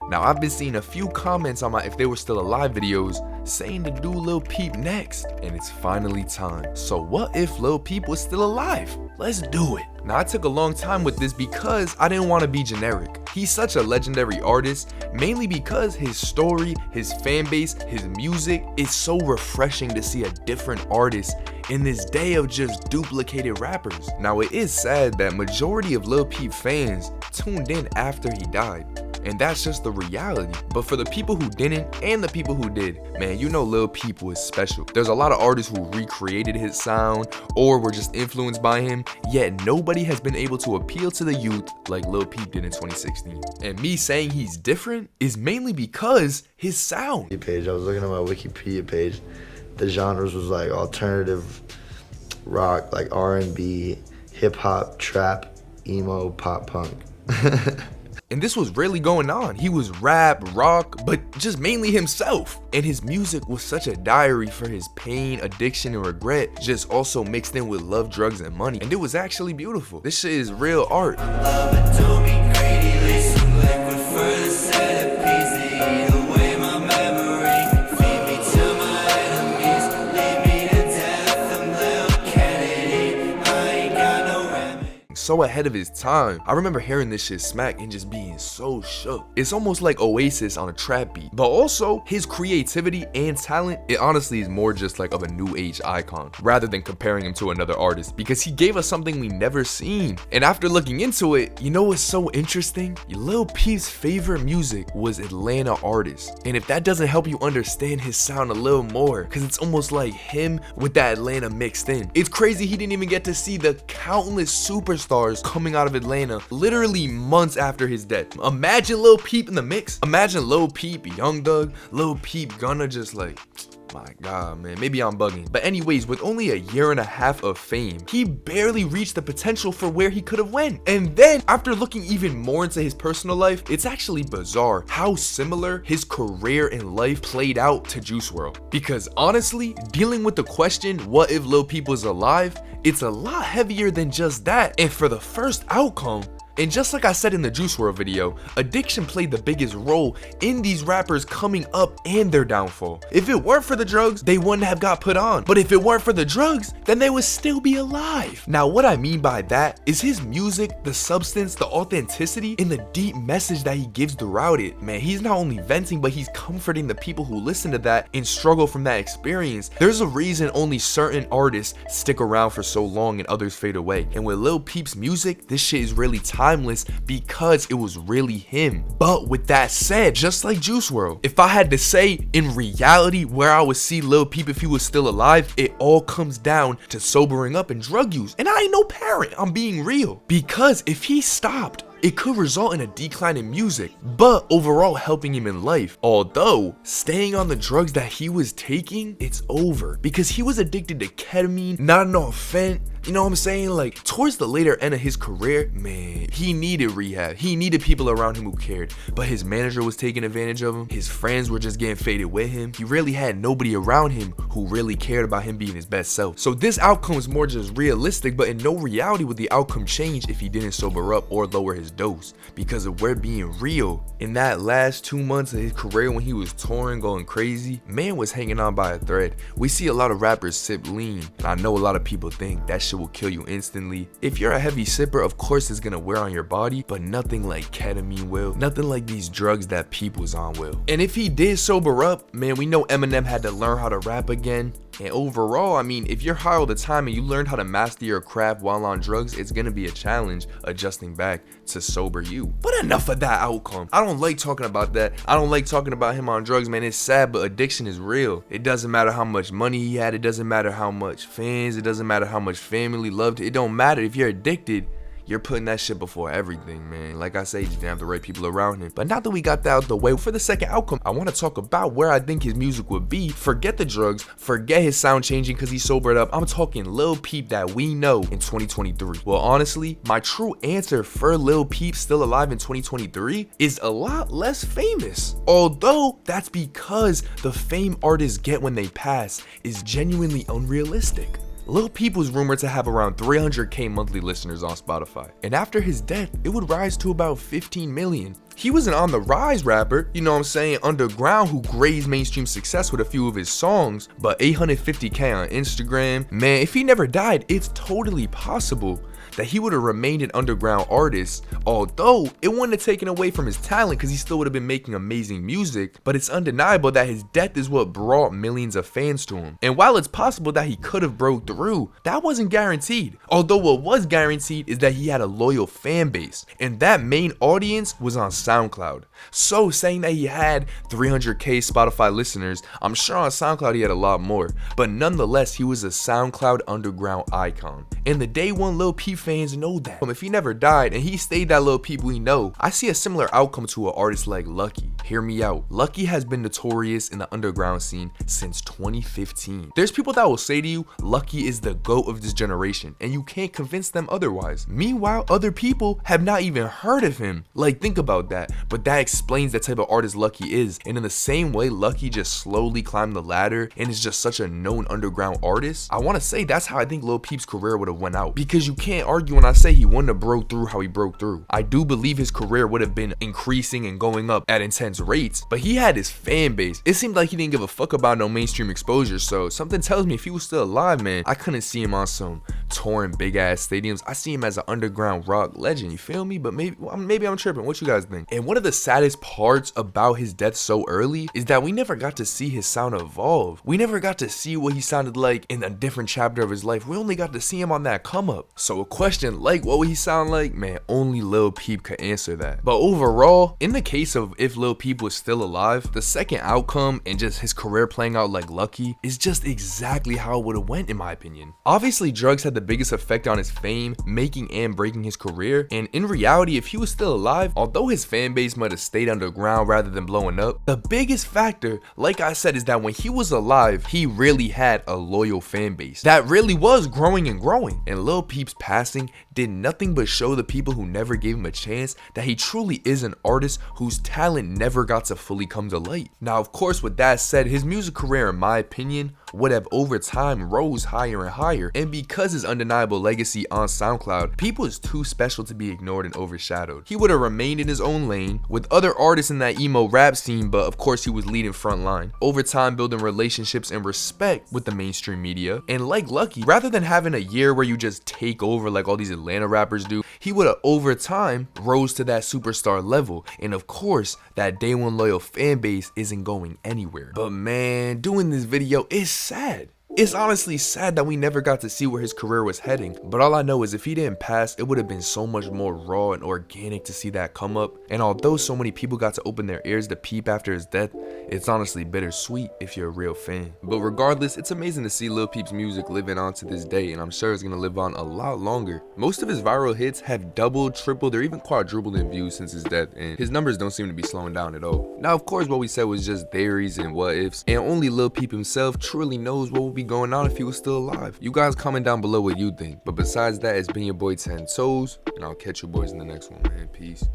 Now I've been seeing a few comments on my If They Were Still Alive videos saying to do Lil Peep next, and it's finally time. So what if Lil Peep was still alive? Let's do it. Now I took a long time with this because I didn't want to be generic. He's such a legendary artist, mainly because his story, his fan base, his music is so refreshing to see a different artist in this day of just duplicated rappers. Now it is sad that majority of Lil Peep fans tuned in after he died, and that's just the reality. But for the people who didn't and the people who did, man, you know Lil Peep was special. There's a lot of artists who recreated his sound or were just influenced by him, yet nobody has been able to appeal to the youth like Lil Peep did in 2016. And me saying he's different is mainly because his sound. Page. I was looking at my Wikipedia page. The genres was like alternative rock, like R&B, hip hop, trap, emo, pop punk. And this was really going on. He was rap, rock, but just mainly himself. And his music was such a diary for his pain, addiction, and regret, just also mixed in with love, drugs, and money. And it was actually beautiful. This shit is real art. So ahead of his time. I remember hearing this shit smack and just being so shook. It's almost like Oasis on a trap beat, but also his creativity and talent, it honestly is more just like of a new age icon rather than comparing him to another artist, because he gave us something we never seen. And after looking into it, you know what's so interesting? Lil Peep's favorite music was Atlanta artists, and if that doesn't help you understand his sound a little more, because it's almost like him with that Atlanta mixed in. It's crazy he didn't even get to see the countless superstars coming out of Atlanta literally months after his death. Imagine Lil Peep in the mix. Imagine Lil Peep, Young Thug, Lil Peep, Gunna, just like, my god, man, maybe I'm bugging. But anyways, with only a year and a half of fame, he barely reached the potential for where he could have went. And then after looking even more into his personal life, it's actually bizarre how similar his career and life played out to Juice WRLD. Because honestly, dealing with the question, what if Lil Peep was alive, it's a lot heavier than just that. And for the first outcome, and just like I said in the Juice WRLD video, addiction played the biggest role in these rappers coming up and their downfall. If it weren't for the drugs, they wouldn't have got put on. But if it weren't for the drugs, then they would still be alive. Now, what I mean by that is his music, the substance, the authenticity, and the deep message that he gives throughout it. Man, he's not only venting, but he's comforting the people who listen to that and struggle from that experience. There's a reason only certain artists stick around for so long and others fade away. And with Lil Peep's music, this shit is really timeless because it was really him. But with that said, just like Juice WRLD, if I had to say in reality where I would see Lil Peep if he was still alive, it all comes down to sobering up and drug use. And I ain't no parent, I'm being real. Because if he stopped, it could result in a decline in music, but overall helping him in life. Although, staying on the drugs that he was taking, it's over. Because he was addicted to ketamine, not enough fent. You know what I'm saying? Like, towards the later end of his career, man, he needed rehab. He needed people around him who cared. But his manager was taking advantage of him. His friends were just getting faded with him. He really had nobody around him who really cared about him being his best self. So this outcome is more just realistic, but in no reality would the outcome change if he didn't sober up or lower his dose. Because if we're being real, in that last 2 months of his career when he was touring, going crazy, man was hanging on by a thread. We see a lot of rappers sip lean, and I know a lot of people think that shit will kill you instantly. If you're a heavy sipper, of course it's gonna wear on your body, but nothing like ketamine will. Nothing like these drugs that Peep was on will. And if he did sober up, man, we know Eminem had to learn how to rap again. And overall, I mean, if you're high all the time and you learned how to master your craft while on drugs, it's gonna be a challenge adjusting back to sober you. But enough of that outcome. I don't like talking about that. I don't like talking about him on drugs, man. It's sad, but addiction is real. It doesn't matter how much money he had. It doesn't matter how much fans. It doesn't matter how much family loved. It don't matter. If you're addicted, you're putting that shit before everything, man. Like I say, you just didn't have the right people around him. But now that we got that out the way, for the second outcome, I want to talk about where I think his music would be. Forget the drugs, forget his sound changing because he sobered up. I'm talking Lil Peep that we know in 2023. Well, honestly, my true answer for Lil Peep still alive in 2023 is a lot less famous. Although, that's because the fame artists get when they pass is genuinely unrealistic. Lil Peep was rumored to have around 300k monthly listeners on Spotify, and after his death, it would rise to about 15 million. He was an on the rise rapper, you know what I'm saying, underground, who grazed mainstream success with a few of his songs, but 850k on Instagram, man, if he never died, it's totally possible that he would have remained an underground artist, although it wouldn't have taken away from his talent because he still would have been making amazing music. But it's undeniable that his death is what brought millions of fans to him. And while it's possible that he could have broke through, that wasn't guaranteed. Although what was guaranteed is that he had a loyal fan base, and that main audience was on SoundCloud. So saying that he had 300k Spotify listeners, I'm sure on SoundCloud he had a lot more, but nonetheless he was a SoundCloud underground icon. And the day one Lil Peep fans know that. If he never died and he stayed that Lil Peep we know, I see a similar outcome to an artist like Lucky. Hear me out. Lucky has been notorious in the underground scene since 2015. There's people that will say to you, Lucky is the GOAT of this generation, and you can't convince them otherwise. Meanwhile, other people have not even heard of him. Like, think about that. But that explains the type of artist Lucky is. And in the same way Lucky just slowly climbed the ladder and is just such a known underground artist, I want to say that's how I think Lil Peep's career would have went out. Because you can't argue when I say he wouldn't have broke through how he broke through. I do believe his career would have been increasing and going up at intense rates, but he had his fan base. It seemed like he didn't give a fuck about no mainstream exposure, so something tells me if he was still alive, man, I couldn't see him on some touring big ass stadiums. I see him as an underground rock legend, you feel me? But maybe I'm tripping. What you guys think? And one of the saddest parts about his death so early is that we never got to see his sound evolve. We never got to see what he sounded like in a different chapter of his life. We only got to see him on that come up. So a question like what would he sound like? Man, only Lil Peep could answer that. But overall, in the case of if Lil Peep was still alive, the second outcome and just his career playing out like Lucky is just exactly how it would have went in my opinion. Obviously drugs had the biggest effect on his fame, making and breaking his career, and in reality if he was still alive, although his fan base might have stayed underground rather than blowing up, the biggest factor, like I said, is that when he was alive, he really had a loyal fan base that really was growing and growing. And Lil Peep's passing did nothing but show the people who never gave him a chance that he truly is an artist whose talent never got to fully come to light. Now of course, with that said, his music career in my opinion would have over time rose higher and higher, and because his undeniable legacy on SoundCloud, people is too special to be ignored and overshadowed. He would have remained in his own lane with other artists in that emo rap scene, but of course he was leading front line, over time building relationships and respect with the mainstream media. And like Lucky, rather than having a year where you just take over like all these Atlanta rappers do, he would have over time rose to that superstar level. And of course that day one loyal fan base isn't going anywhere. But man, doing this video is sad. It's honestly sad that we never got to see where his career was heading, but all I know is if he didn't pass, it would have been so much more raw and organic to see that come up. And although so many people got to open their ears to Peep after his death, it's honestly bittersweet if you're a real fan. But regardless, it's amazing to see Lil Peep's music living on to this day, and I'm sure it's gonna live on a lot longer. Most of his viral hits have doubled, tripled, or even quadrupled in views since his death, and his numbers don't seem to be slowing down at all. Now of course what we said was just theories and what ifs, and only Lil Peep himself truly knows what will be going on if he was still alive. You guys comment down below what you think. But besides that, it's been your boy 10 Toes, and I'll catch you boys in the next one, man. Peace.